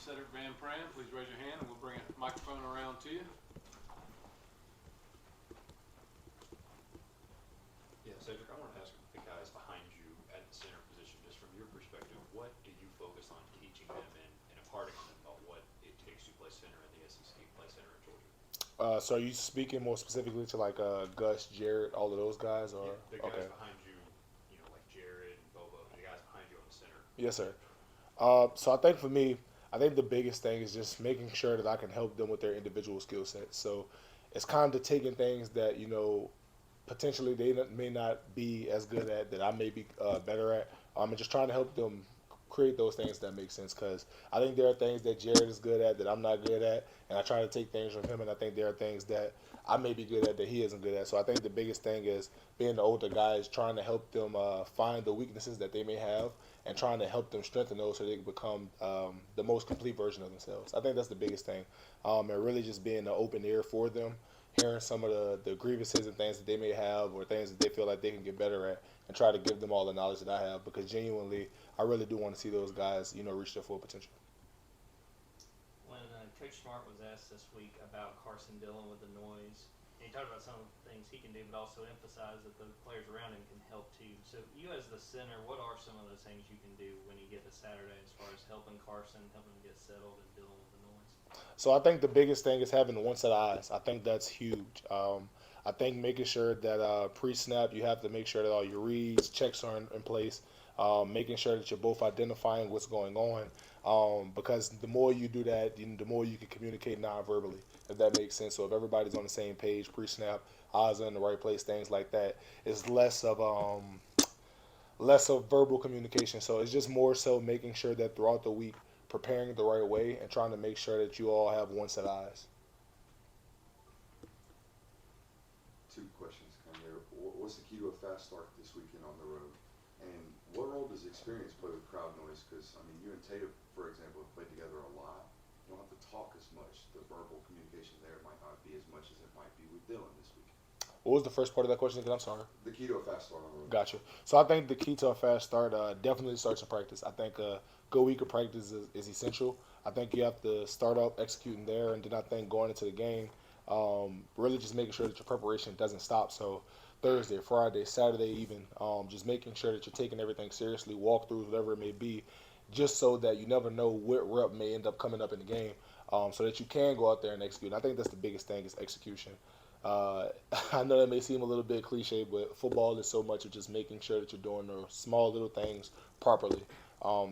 Sedrick Van Pran. Please raise your hand and we'll bring a microphone around to you. Yeah, Cedric, I want to ask the guys behind you at the center position, just from your perspective, what do you focus on teaching them and imparting on them about what it takes to play center in the SEC, play center in Georgia? So are you speaking more specifically to like Gus, Jarrett, all of those guys, or Yeah, the guys okay? behind you, like Jared and Bobo, the guys behind you on the center Yes, sir. position. So I think for me, I think the biggest thing is just making sure that I can help them with their individual skill sets. So it's kind of taking things that potentially they may not be as good at that I may be better at. And just trying to help them create those things that make sense. Because I think there are things that Jared is good at that I'm not good at, and I try to take things from him. And I think there are things that I may be good at that he isn't good at. So I think the biggest thing is being the older guys, trying to help them find the weaknesses that they may have, and trying to help them strengthen those so they can become the most complete version of themselves. I think that's the biggest thing, and really just being an open ear for them, hearing some of the grievances and things that they may have or things that they feel like they can get better at, and try to give them all the knowledge that I have, because genuinely I really do want to see those guys reach their full potential. When Coach Smart was asked this week about Carson dealing with the noise, and he talked about some of the things he can do, but also emphasized that the players around him can help too. So you as the center, what are some of those things you can do when you get to Saturday as far as helping Carson, helping him get settled and dealing with the noise? So I think the biggest thing is having one set of eyes. I think that's huge. I think making sure that pre-snap you have to make sure that all your reads, checks are in place. Making sure that you're both identifying what's going on. Because the more you do that, the more you can communicate non-verbally, if that makes sense. So if everybody's on the same page, pre-snap, eyes are in the right place, things like that, it's less of verbal communication. So it's just more so making sure that throughout the week, preparing the right way and trying to make sure that you all have one set of eyes. Two questions come here. What's the key to a fast start this weekend on the road? And what role does experience play with crowd noise? Because, I mean, you and Tatum, for example, have played together a lot. You don't have to talk as much. The verbal communication there might not be as much as it might be with Dylan this week. What was the first part of that question again? I'm sorry. The key to a fast start on the road. Gotcha. So I think the key to a fast start definitely starts in practice. I think a good week of practice is essential. I think you have to start out executing there, and then I think going into the game, really just making sure that your preparation doesn't stop. So Thursday, Friday, Saturday, even just making sure that you're taking everything seriously, walkthroughs, whatever it may be, just so that you never know what rep may end up coming up in the game, so that you can go out there and execute. And I think that's the biggest thing is execution. Uh, I know that may seem a little bit cliche, but football is so much of just making sure that you're doing the small little things properly.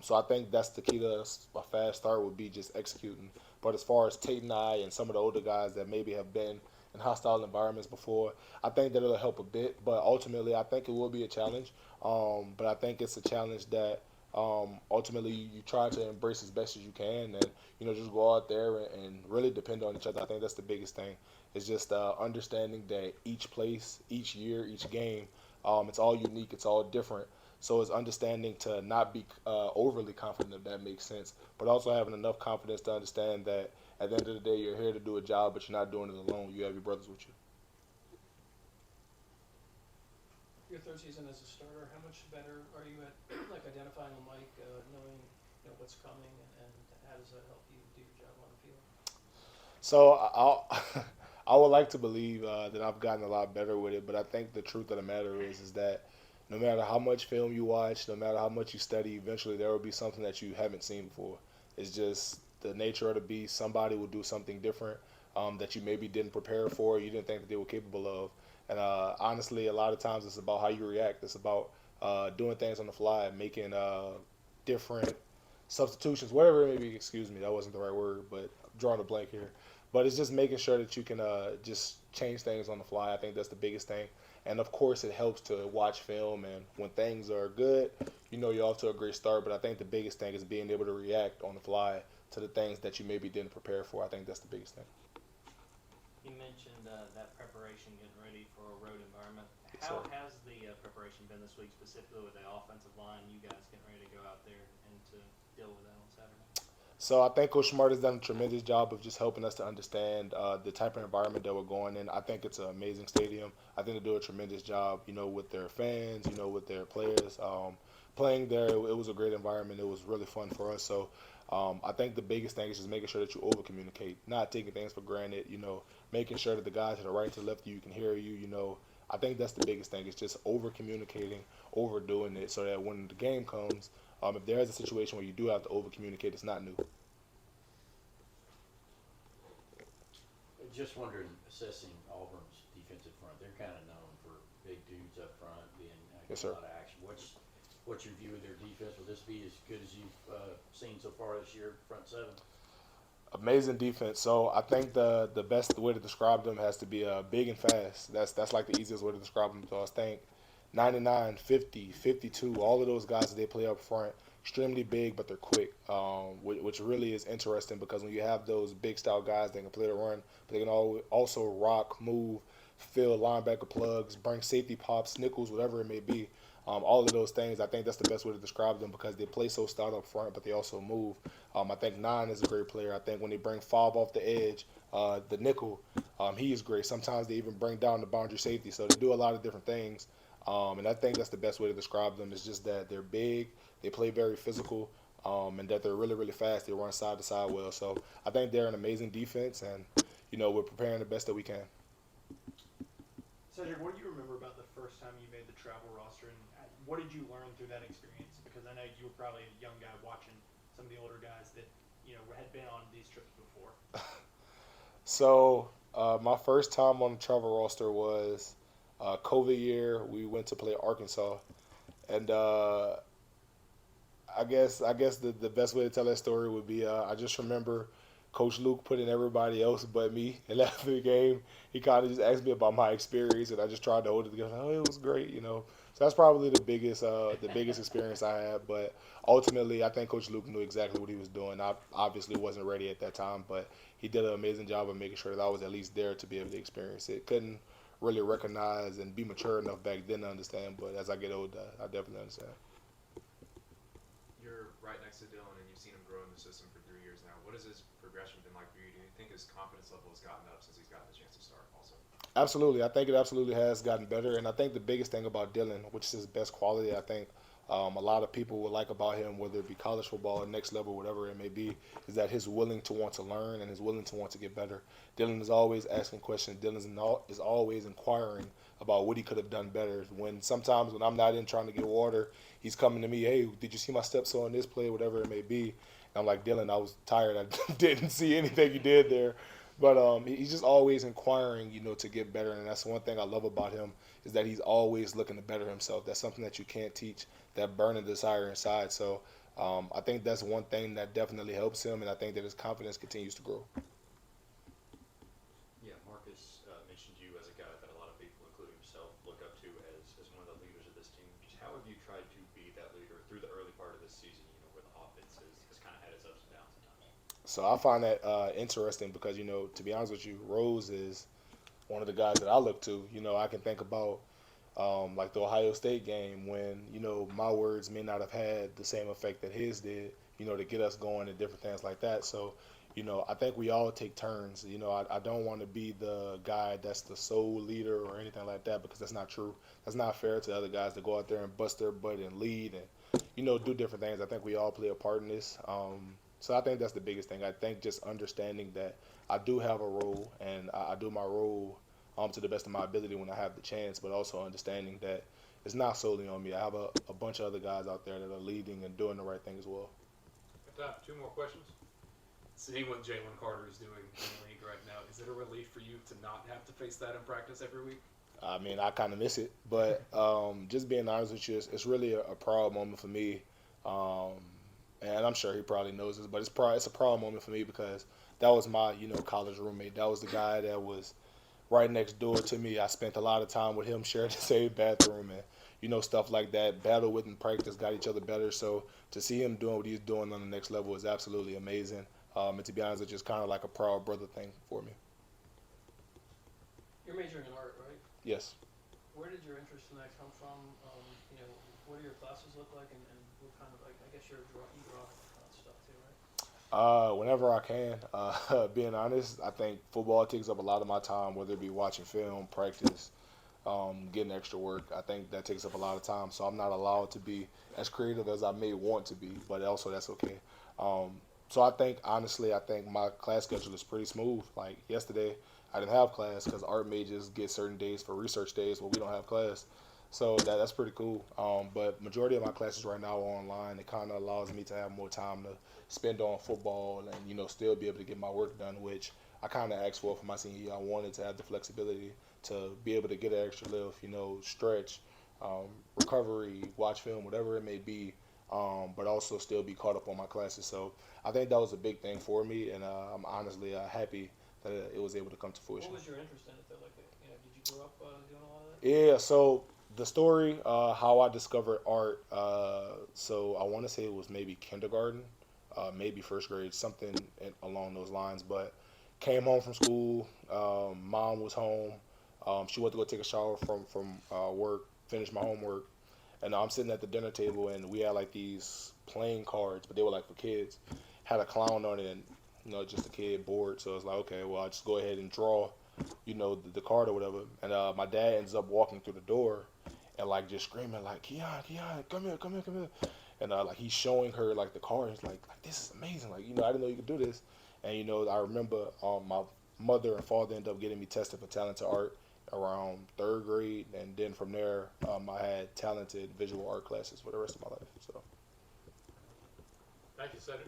So I think that's the key to a fast start would be just executing. But as far as Tate and I and some of the older guys that maybe have been in hostile environments before, I think that it'll help a bit. But ultimately, I think it will be a challenge. But I think it's a challenge that ultimately you try to embrace as best as you can, and just go out there and really depend on each other. I think that's the biggest thing. It's just understanding that each place, each year, each game, it's all unique, it's all different. So it's understanding to not be overly confident, if that makes sense, but also having enough confidence to understand that at the end of the day, you're here to do a job, but you're not doing it alone. You have your brothers with you. Your third season as a starter, how much better are you at like identifying the mic, knowing what's coming, and how does that help you do your job on the field? So I would like to believe that I've gotten a lot better with it, but I think the truth of the matter is that no matter how much film you watch, no matter how much you study, eventually there will be something that you haven't seen before. It's just the nature of the beast. Somebody will do something different that you maybe didn't prepare for, you didn't think that they were capable of. And honestly, a lot of times it's about how you react. It's about doing things on the fly, making different substitutions, whatever it may be. Excuse me, that wasn't the right word, but I'm drawing a blank here. But it's just making sure that you can just change things on the fly. I think that's the biggest thing. And of course, it helps to watch film. And when things are good, you're off to a great start. But I think the biggest thing is being able to react on the fly to the things that you maybe didn't prepare for. I think that's the biggest thing. You mentioned that preparation, getting ready for a road environment. Yes, How sir. has the preparation been this week, specifically with the offensive line? You guys getting ready to go out there and to deal with that on Saturday? So I think Coach Smart has done a tremendous job of just helping us to understand the type of environment that we're going in. I think it's an amazing stadium. I think they do a tremendous job, with their fans, with their players. Playing there, it was a great environment. It was really fun for us. So I think the biggest thing is just making sure that you over communicate, not taking things for granted. Making sure that the guys to the right and to the left of you can hear you. I think that's the biggest thing. It's just over communicating, overdoing it, so that when the game comes, if there is a situation where you do have to over communicate, it's not new. Just wondering, assessing Auburn's defensive front, they're kind of known for big dudes up front being Yes, a sir. lot of action. What's your view of their defense? Will this be as good as you've seen so far this year, front seven? Amazing defense. So I think the best way to describe them has to be big and fast. That's like the easiest way to describe them. So I think 99, 50, 52, all of those guys that they play up front, extremely big, but they're quick, which really is interesting because when you have those big style guys, they can play the run, but they can also rock, move, fill linebacker plugs, bring safety pops, nickels, whatever it may be. All of those things, I think that's the best way to describe them because they play so stout up front, but they also move. I think 9 is a great player. I think when they bring 5 off the edge, the nickel, he is great. Sometimes they even bring down the boundary safety. So they do a lot of different things. And I think that's the best way to describe them. It's just that they're big, they play very physical, and that they're really, really fast. They run side to side well. So I think they're an amazing defense, and, we're preparing the best that we can. Cedric, what do you remember about the first time you made the travel roster, and what did you learn through that experience? Because I know you were probably a young guy watching some of the older guys that had been on these trips before. So my first time on the travel roster was COVID year. We went to play Arkansas, and I guess the best way to tell that story would be I just remember Coach Luke putting everybody else but me. And after the game, he kind of just asked me about my experience, and I just tried to hold it together. Oh, it was great. So that's probably the biggest experience I had. But ultimately, I think Coach Luke knew exactly what he was doing. I obviously wasn't ready at that time, but he did an amazing job of making sure that I was at least there to be able to experience it. Couldn't really recognize and be mature enough back then to understand, but as I get older, I definitely understand. You're right next to Dylan, and you've seen him grow in the system for 3 years now. What has his progression been like for you? Do you think his confidence level has gotten up since he's gotten the chance to start also? Absolutely. I think it absolutely has gotten better. And I think the biggest thing about Dylan, which is his best quality, I think a lot of people would like about him, whether it be college football, next level, whatever it may be, is that he's willing to want to learn and he's willing to want to get better. Dylan is always asking questions. Dylan is always inquiring about what he could have done better. Sometimes when I'm not in trying to get water, he's coming to me, hey, did you see my steps on this play, whatever it may be. And I'm like, Dylan, I was tired. I didn't see anything you did there. But he's just always inquiring, to get better. And that's one thing I love about him is that he's always looking to better himself. That's something that you can't teach, that burning desire inside. So I think that's one thing that definitely helps him, and I think that his confidence continues to grow. Yeah, Marcus mentioned you as a guy that a lot of people, including himself, look up to as one of the leaders of this team. Just how have you tried to be that leader through the early part of this season, where the offense has kind of had its ups and downs at times? So I find that interesting because, to be honest with you, Rose is one of the guys that I look to. I can think about like the Ohio State game when, my words may not have had the same effect that his did, to get us going and different things like that. So, I think we all take turns. I don't want to be the guy that's the sole leader or anything like that because that's not true. That's not fair to other guys to go out there and bust their butt and lead and, do different things. I think we all play a part in this. So I think that's the biggest thing. I think just understanding that I do have a role and I do my role to the best of my ability when I have the chance, but also understanding that it's not solely on me. I have a bunch of other guys out there that are leading and doing the right thing as well. Got time for 2 more questions. Seeing what Jalen Carter is doing in the league right now, is it a relief for you to not have to face that in practice every week? I mean, I kind of miss it, but just being honest with you, it's really a proud moment for me. And I'm sure he probably knows this, but it's a proud moment for me because that was my, college roommate. That was the guy that was right next door to me. I spent a lot of time with him, shared the same bathroom and, stuff like that. Battle with in practice, got each other better. So to see him doing what he's doing on the next level is absolutely amazing. And to be honest, it's just kind of like a proud brother thing for me. You're majoring in art, right? Yes. Where did your interest in that come from? What do your classes look like, and what kind of, like, I guess you draw stuff too, right? Whenever I can. Being honest, I think football takes up a lot of my time, whether it be watching film, practice, getting extra work. I think that takes up a lot of time, so I'm not allowed to be as creative as I may want to be, but also that's okay. So I think honestly, I think my class schedule is pretty smooth. Like yesterday, I didn't have class because art majors get certain days for research days where we don't have class. So that's pretty cool. But majority of my classes right now are online. It kind of allows me to have more time to spend on football and still be able to get my work done, which I kind of asked for my senior year. I wanted to have the flexibility to be able to get an extra lift, stretch, recovery, watch film, whatever it may be, but also still be caught up on my classes. So I think that was a big thing for me, and I'm honestly happy that it was able to come to fruition. What was your interest in it though? Like, did you grow up doing a lot of that? Yeah, so the story, how I discovered art, so I want to say it was maybe kindergarten, maybe first grade, something along those lines. But came home from school, mom was home. She went to go take a shower from work, finish my homework, and I'm sitting at the dinner table, and we had like these playing cards, but they were like for kids. Had a clown on it, and just a kid bored. So I was like, okay, well, I'll just go ahead and draw the card or whatever. And my dad ends up walking through the door and like just screaming like, Keon, come here, come here, come here. And like he's showing her like the card. He's like this is amazing. Like I didn't know you could do this. And I remember my mother and father ended up getting me tested for talented art around third grade, and then from there I had talented visual art classes for the rest of my life. So. Thank you, Senator.